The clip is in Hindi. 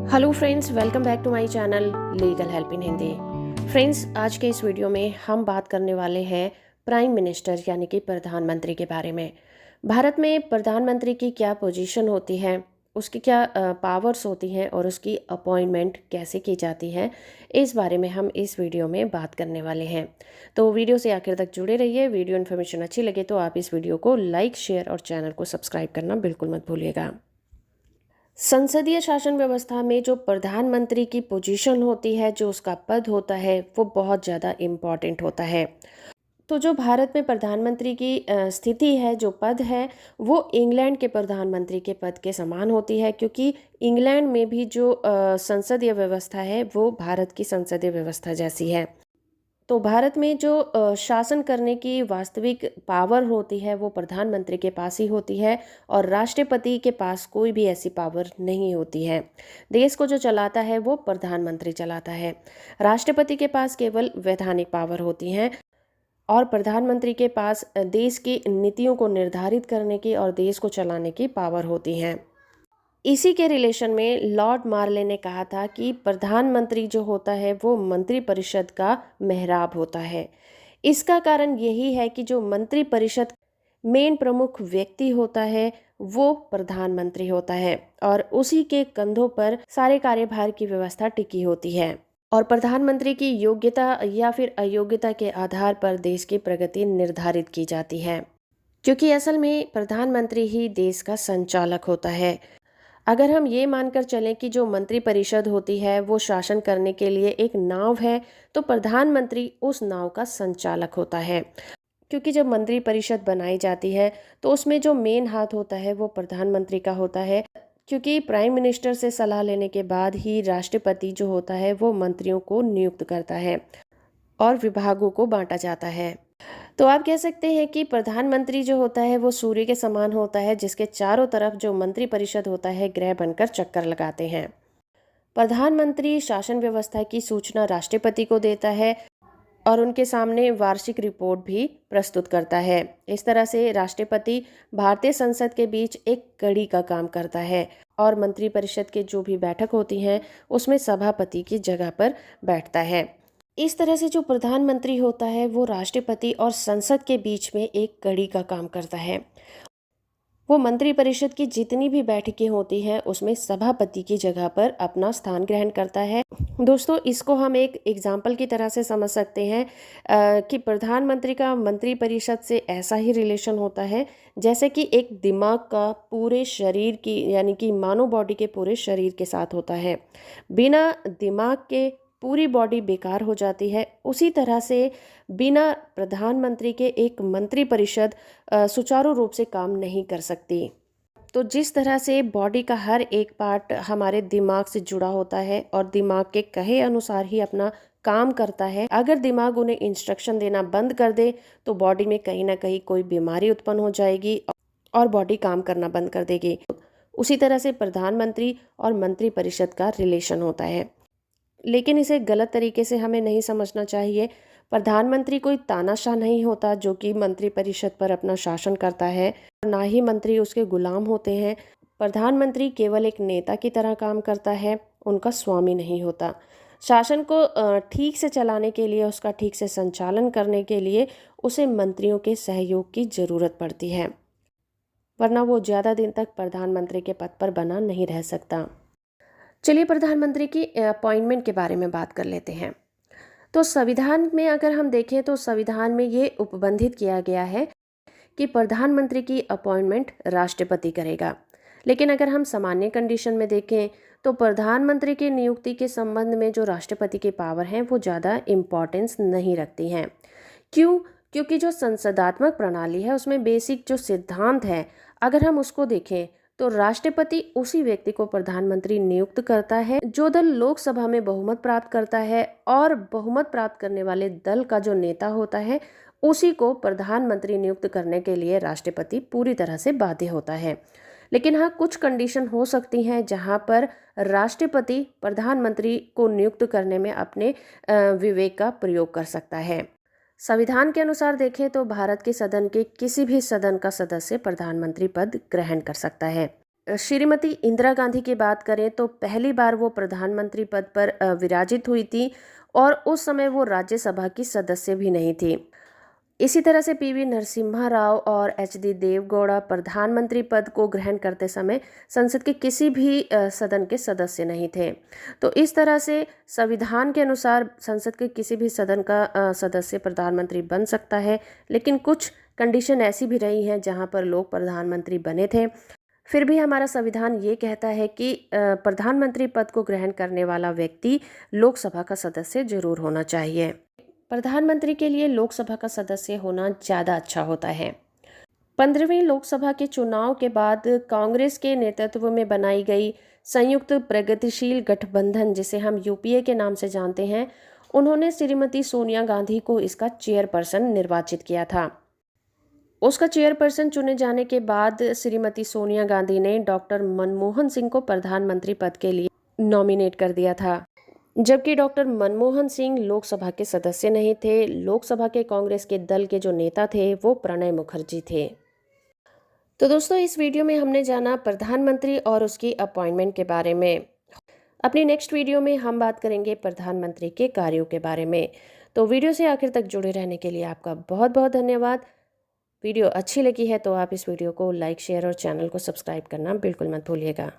Hello friends, welcome back to my channel legal help in Hindi. Friends, आज के इस वीडियो में हम बात करने वाले हैं प्राइम मिनिस्टर यानी कि प्रधानमंत्री के बारे में। भारत में प्रधानमंत्री की क्या पोजीशन होती है, उसकी क्या पावर्स होती हैं और उसकी अपॉइंटमेंट कैसे की जाती है, इस बारे में हम इस वीडियो में बात करने वाले हैं। तो वीडियो से आखिर तक जुड़े रहिए। वीडियो इन्फॉर्मेशन अच्छी लगे तो आप इस वीडियो को लाइक, शेयर और चैनल को सब्सक्राइब करना बिल्कुल मत भूलिएगा। संसदीय शासन व्यवस्था में जो प्रधानमंत्री की पोजीशन होती है, जो उसका पद होता है, वो बहुत ज़्यादा इम्पॉर्टेंट होता है। तो जो भारत में प्रधानमंत्री की स्थिति है, जो पद है, वो इंग्लैंड के प्रधानमंत्री के पद के समान होती है, क्योंकि इंग्लैंड में भी जो संसदीय व्यवस्था है वो भारत की संसदीय व्यवस्था जैसी है। तो भारत में जो शासन करने की वास्तविक पावर होती है वो प्रधानमंत्री के पास ही होती है और राष्ट्रपति के पास कोई भी ऐसी पावर नहीं होती है। देश को जो चलाता है वो प्रधानमंत्री चलाता है। राष्ट्रपति के पास केवल वैधानिक पावर होती हैं और प्रधानमंत्री के पास देश की नीतियों को निर्धारित करने की और देश को चलाने की पावर होती हैं। इसी के रिलेशन में लॉर्ड मार्ले ने कहा था कि प्रधानमंत्री जो होता है वो मंत्रिपरिषद का मेहराब होता है। इसका कारण यही है कि जो मंत्रिपरिषद मेन प्रमुख व्यक्ति होता है वो प्रधानमंत्री होता है और उसी के कंधों पर सारे कार्यभार की व्यवस्था टिकी होती है और प्रधानमंत्री की योग्यता या फिर अयोग्यता के आधार पर देश की प्रगति निर्धारित की जाती है, क्योंकि असल में प्रधानमंत्री ही देश का संचालक होता है। अगर हम ये मानकर चलें कि जो मंत्रिपरिषद होती है वो शासन करने के लिए एक नाव है, तो प्रधानमंत्री उस नाव का संचालक होता है। क्योंकि जब मंत्रिपरिषद बनाई जाती है तो उसमें जो मेन हाथ होता है वो प्रधानमंत्री का होता है, क्योंकि प्राइम मिनिस्टर से सलाह लेने के बाद ही राष्ट्रपति जो होता है वो मंत्रियों को नियुक्त करता है और विभागों को बांटा जाता है। तो आप कह सकते हैं कि प्रधानमंत्री जो होता है वो सूर्य के समान होता है, जिसके चारों तरफ जो मंत्रिपरिषद होता है ग्रह बनकर चक्कर लगाते हैं। प्रधानमंत्री शासन व्यवस्था की सूचना राष्ट्रपति को देता है और उनके सामने वार्षिक रिपोर्ट भी प्रस्तुत करता है। इस तरह से राष्ट्रपति भारतीय संसद के बीच एक कड़ी का काम करता है और मंत्रिपरिषद के जो भी बैठक होती हैं उसमें सभापति की जगह पर बैठता है। इस तरह से जो प्रधानमंत्री होता है वो राष्ट्रपति और संसद के बीच में एक कड़ी का काम करता है। वो मंत्रिपरिषद की जितनी भी बैठकें होती हैं उसमें सभापति की जगह पर अपना स्थान ग्रहण करता है। दोस्तों, इसको हम एक एग्जाम्पल की तरह से समझ सकते हैं कि प्रधानमंत्री का मंत्रिपरिषद से ऐसा ही रिलेशन होता है जैसे कि एक दिमाग का पूरे शरीर की यानी कि मानव बॉडी के पूरे शरीर के साथ होता है। बिना दिमाग के पूरी बॉडी बेकार हो जाती है। उसी तरह से बिना प्रधानमंत्री के एक मंत्रिपरिषद सुचारू रूप से काम नहीं कर सकती। तो जिस तरह से बॉडी का हर एक पार्ट हमारे दिमाग से जुड़ा होता है और दिमाग के कहे अनुसार ही अपना काम करता है, अगर दिमाग उन्हें इंस्ट्रक्शन देना बंद कर दे तो बॉडी में कहीं ना कहीं कोई बीमारी उत्पन्न हो जाएगी और बॉडी काम करना बंद कर देगी। उसी तरह से प्रधानमंत्री और मंत्रिपरिषद का रिलेशन होता है, लेकिन इसे गलत तरीके से हमें नहीं समझना चाहिए। प्रधानमंत्री कोई तानाशाह नहीं होता जो कि मंत्रिपरिषद पर अपना शासन करता है, ना ही मंत्री उसके गुलाम होते हैं। प्रधानमंत्री केवल एक नेता की तरह काम करता है, उनका स्वामी नहीं होता। शासन को ठीक से चलाने के लिए, उसका ठीक से संचालन करने के लिए उसे मंत्रियों के सहयोग की ज़रूरत पड़ती है, वरना वो ज़्यादा दिन तक प्रधानमंत्री के पद पर बना नहीं रह सकता। चलिए प्रधानमंत्री की अपॉइंटमेंट के बारे में बात कर लेते हैं। तो संविधान में अगर हम देखें तो संविधान में ये उपबंधित किया गया है कि प्रधानमंत्री की अपॉइंटमेंट राष्ट्रपति करेगा। लेकिन अगर हम सामान्य कंडीशन में देखें तो प्रधानमंत्री की नियुक्ति के संबंध में जो राष्ट्रपति की पावर हैं वो ज़्यादा इम्पोर्टेंस नहीं रखती हैं। क्यों? क्योंकि जो संसदात्मक प्रणाली है उसमें बेसिक जो सिद्धांत है, अगर हम उसको देखें तो राष्ट्रपति उसी व्यक्ति को प्रधानमंत्री नियुक्त करता है जो दल लोकसभा में बहुमत प्राप्त करता है, और बहुमत प्राप्त करने वाले दल का जो नेता होता है उसी को प्रधानमंत्री नियुक्त करने के लिए राष्ट्रपति पूरी तरह से बाध्य होता है। लेकिन हाँ, कुछ कंडीशन हो सकती हैं जहां पर राष्ट्रपति प्रधानमंत्री को नियुक्त करने में अपने विवेक का प्रयोग कर सकता है। संविधान के अनुसार देखें तो भारत के सदन के किसी भी सदन का सदस्य प्रधानमंत्री पद ग्रहण कर सकता है। श्रीमती इंदिरा गांधी की बात करें तो पहली बार वो प्रधानमंत्री पद पर विराजित हुई थी और उस समय वो राज्यसभा की सदस्य भी नहीं थी। इसी तरह से पीवी नरसिम्हा राव और एचडी देवगौड़ा प्रधानमंत्री पद को ग्रहण करते समय संसद के किसी भी सदन के सदस्य नहीं थे। तो इस तरह से संविधान के अनुसार संसद के किसी भी सदन का सदस्य प्रधानमंत्री बन सकता है, लेकिन कुछ कंडीशन ऐसी भी रही हैं जहां पर लोग प्रधानमंत्री बने थे। फिर भी हमारा संविधान ये कहता है कि प्रधानमंत्री पद को ग्रहण करने वाला व्यक्ति लोकसभा का सदस्य जरूर होना चाहिए। प्रधानमंत्री के लिए लोकसभा का सदस्य होना ज़्यादा अच्छा होता है। 15वीं लोकसभा के चुनाव के बाद कांग्रेस के नेतृत्व में बनाई गई संयुक्त प्रगतिशील गठबंधन, जिसे हम यूपीए के नाम से जानते हैं, उन्होंने श्रीमती सोनिया गांधी को इसका चेयरपर्सन निर्वाचित किया था। उसका चेयरपर्सन चुने जाने के बाद श्रीमती सोनिया गांधी ने डॉक्टर मनमोहन सिंह को प्रधानमंत्री पद के लिए नॉमिनेट कर दिया था, जबकि डॉक्टर मनमोहन सिंह लोकसभा के सदस्य नहीं थे। लोकसभा के कांग्रेस के दल के जो नेता थे वो प्रणब मुखर्जी थे। तो दोस्तों, इस वीडियो में हमने जाना प्रधानमंत्री और उसकी अपॉइंटमेंट के बारे में। अपनी नेक्स्ट वीडियो में हम बात करेंगे प्रधानमंत्री के कार्यों के बारे में। तो वीडियो से आखिर तक जुड़े रहने के लिए आपका बहुत बहुत धन्यवाद। वीडियो अच्छी लगी है तो आप इस वीडियो को लाइक, शेयर और चैनल को सब्सक्राइब करना बिल्कुल मत भूलिएगा।